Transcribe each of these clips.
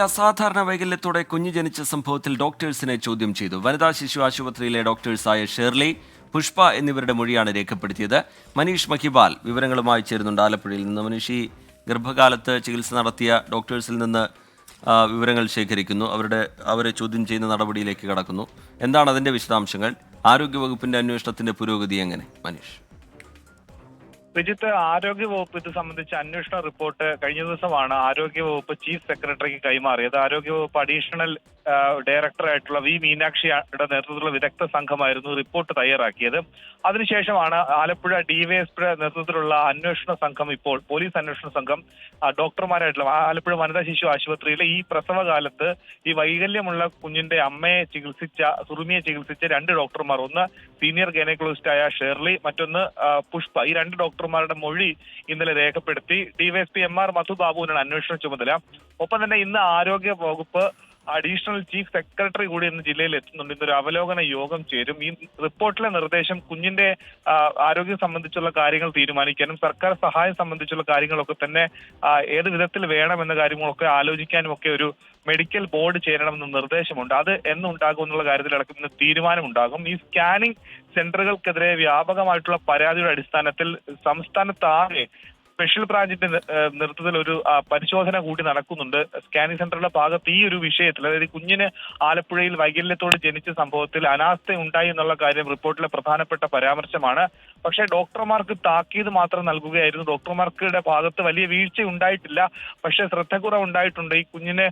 അസാധാരണ വൈകല്യത്തോടെ കുഞ്ഞ് ജനിച്ച സംഭവത്തിൽ ഡോക്ടേഴ്സിനെ ചോദ്യം ചെയ്തു. വനിതാ ശിശു ആശുപത്രിയിലെ ഡോക്ടേഴ്സായ ഷേർലി, പുഷ്പ എന്നിവരുടെ മൊഴിയാണ് രേഖപ്പെടുത്തിയത്. മനീഷ് മഹിബാൽ വിവരങ്ങളുമായി ചേരുന്നുണ്ട് ആലപ്പുഴയിൽ നിന്ന്. മനീഷ്, ഈ ഗർഭകാലത്ത് ചികിത്സ നടത്തിയ ഡോക്ടേഴ്സിൽ നിന്ന് വിവരങ്ങൾ ശേഖരിക്കുന്നു, അവരെ ചോദ്യം ചെയ്യുന്ന നടപടിയിലേക്ക് കടക്കുന്നു. എന്താണ് അതിന്റെ വിശദാംശങ്ങൾ? ആരോഗ്യവകുപ്പിന്റെ അന്വേഷണത്തിന്റെ പുരോഗതി എങ്ങനെ, മനീഷ്? വിജിത്ത്, ആരോഗ്യവകുപ്പ് ഇത് സംബന്ധിച്ച അന്വേഷണ റിപ്പോർട്ട് കഴിഞ്ഞ ദിവസമാണ് ആരോഗ്യവകുപ്പ് ചീഫ് സെക്രട്ടറിക്ക് കൈമാറിയത്. ആരോഗ്യവകുപ്പ് അഡീഷണൽ ഡയറക്ടറായിട്ടുള്ള വി മീനാക്ഷിയുടെ നേതൃത്വത്തിലുള്ള വിദഗ്ധ സംഘമായിരുന്നു റിപ്പോർട്ട് തയ്യാറാക്കിയത്. അതിനുശേഷമാണ് ആലപ്പുഴ ഡിവൈഎസ്പിയുടെ നേതൃത്വത്തിലുള്ള അന്വേഷണ സംഘം, ഇപ്പോൾ പോലീസ് അന്വേഷണ സംഘം ഡോക്ടർമാരായിട്ടുള്ള ആലപ്പുഴ വനിതാ ശിശു ആശുപത്രിയിലെ ഈ പ്രസവകാലത്ത് ഈ വൈകല്യമുള്ള കുഞ്ഞിന്റെ അമ്മയെ സുറുമിയെ ചികിത്സിച്ച രണ്ട് ഡോക്ടർമാർ, ഒന്ന് സീനിയർ ഗൈനക്കോളജിസ്റ്റായ ഷേർലി, മറ്റൊന്ന് പുഷ്പ, ഈ രണ്ട് ഡോക്ടർമാരുടെ മൊഴി ഇന്നലെ രേഖപ്പെടുത്തി. ഡിവൈഎസ്പി MR മധുബാബുവിനാണ് അന്വേഷണ ചുമതല. ഒപ്പം തന്നെ ഇന്ന് ആരോഗ്യ വകുപ്പ് അഡീഷണൽ ചീഫ് സെക്രട്ടറി കൂടി ഇന്ന് ജില്ലയിൽ എത്തുന്നുണ്ട്. ഇന്നൊരു അവലോകന യോഗം ചേരും. ഈ റിപ്പോർട്ടിലെ നിർദ്ദേശം കുഞ്ഞിന്റെ ആരോഗ്യം സംബന്ധിച്ചുള്ള കാര്യങ്ങൾ തീരുമാനിക്കാനും സർക്കാർ സഹായം സംബന്ധിച്ചുള്ള കാര്യങ്ങളൊക്കെ തന്നെ ഏത് വിധത്തിൽ വേണമെന്ന കാര്യങ്ങളൊക്കെ ആലോചിക്കാനും ഒക്കെ ഒരു മെഡിക്കൽ ബോർഡ് ചേരണമെന്ന നിർദ്ദേശമുണ്ട്. അത് എന്നുണ്ടാകും എന്നുള്ള കാര്യത്തിലടക്കം ഇന്ന് തീരുമാനമുണ്ടാകും. ഈ സ്കാനിംഗ് സെന്ററുകൾക്കെതിരെ വ്യാപകമായിട്ടുള്ള പരാതിയുടെ അടിസ്ഥാനത്തിൽ സംസ്ഥാനത്താകെ സ്പെഷ്യൽ ബ്രാഞ്ചിന്റെ നേതൃത്വത്തിൽ ഒരു പരിശോധന കൂടി നടക്കുന്നുണ്ട്. സ്കാനിംഗ് സെന്ററുടെ ഭാഗത്ത് ഈ ഒരു വിഷയത്തിൽ, അതായത് കുഞ്ഞിന് ആലപ്പുഴയിൽ വൈകല്യത്തോട് ജനിച്ച സംഭവത്തിൽ അനാസ്ഥ ഉണ്ടായി എന്നുള്ള കാര്യം റിപ്പോർട്ടിലെ പ്രധാനപ്പെട്ട പരാമർശമാണ്. പക്ഷേ ഡോക്ടർമാർക്ക് താക്കീത് മാത്രം നൽകുകയായിരുന്നു. ഡോക്ടർമാർക്കുടെ ഭാഗത്ത് വലിയ വീഴ്ച ഉണ്ടായിട്ടില്ല, പക്ഷേ ശ്രദ്ധക്കുറവ് ഉണ്ടായിട്ടുണ്ട്. ഈ കുഞ്ഞിന്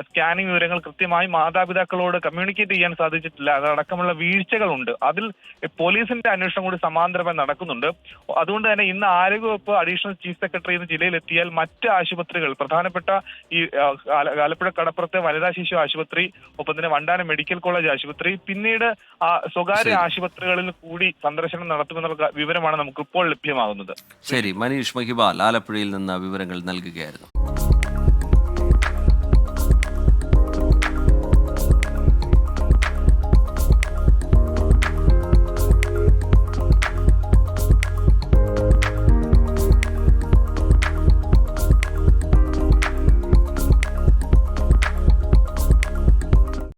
സ്കാനിംഗ് വിവരങ്ങൾ കൃത്യമായി മാതാപിതാക്കളോട് കമ്മ്യൂണിക്കേറ്റ് ചെയ്യാൻ സാധിച്ചിട്ടില്ല, അതടക്കമുള്ള വീഴ്ചകളുണ്ട്. അതിൽ പോലീസിന്റെ അന്വേഷണം കൂടി സമാന്തരമായി നടക്കുന്നുണ്ട്. അതുകൊണ്ട് തന്നെ ഇന്ന് ആരോഗ്യവകുപ്പ് അഡീഷണൽ ചീഫ് സെക്രട്ടറി ഇന്ന് ജില്ലയിലെത്തിയാൽ മറ്റ് ആശുപത്രികൾ, പ്രധാനപ്പെട്ട ഈ ആലപ്പുഴ കടപ്പുറത്തെ വനിതാ ശിശു ആശുപത്രി, ഒപ്പം തന്നെ വണ്ടാനം മെഡിക്കൽ കോളേജ് ആശുപത്രി, പിന്നീട് സ്വകാര്യ ആശുപത്രികളിൽ കൂടി സന്ദർശനം നടത്തുമെന്നുള്ള വിവരമാണ് നമുക്കിപ്പോൾ ലഭ്യമാകുന്നത്. ശരി, മനീഷ് മഹിബാൽ ആലപ്പുഴയിൽ നിന്ന് വിവരങ്ങൾ നൽകുകയായിരുന്നു.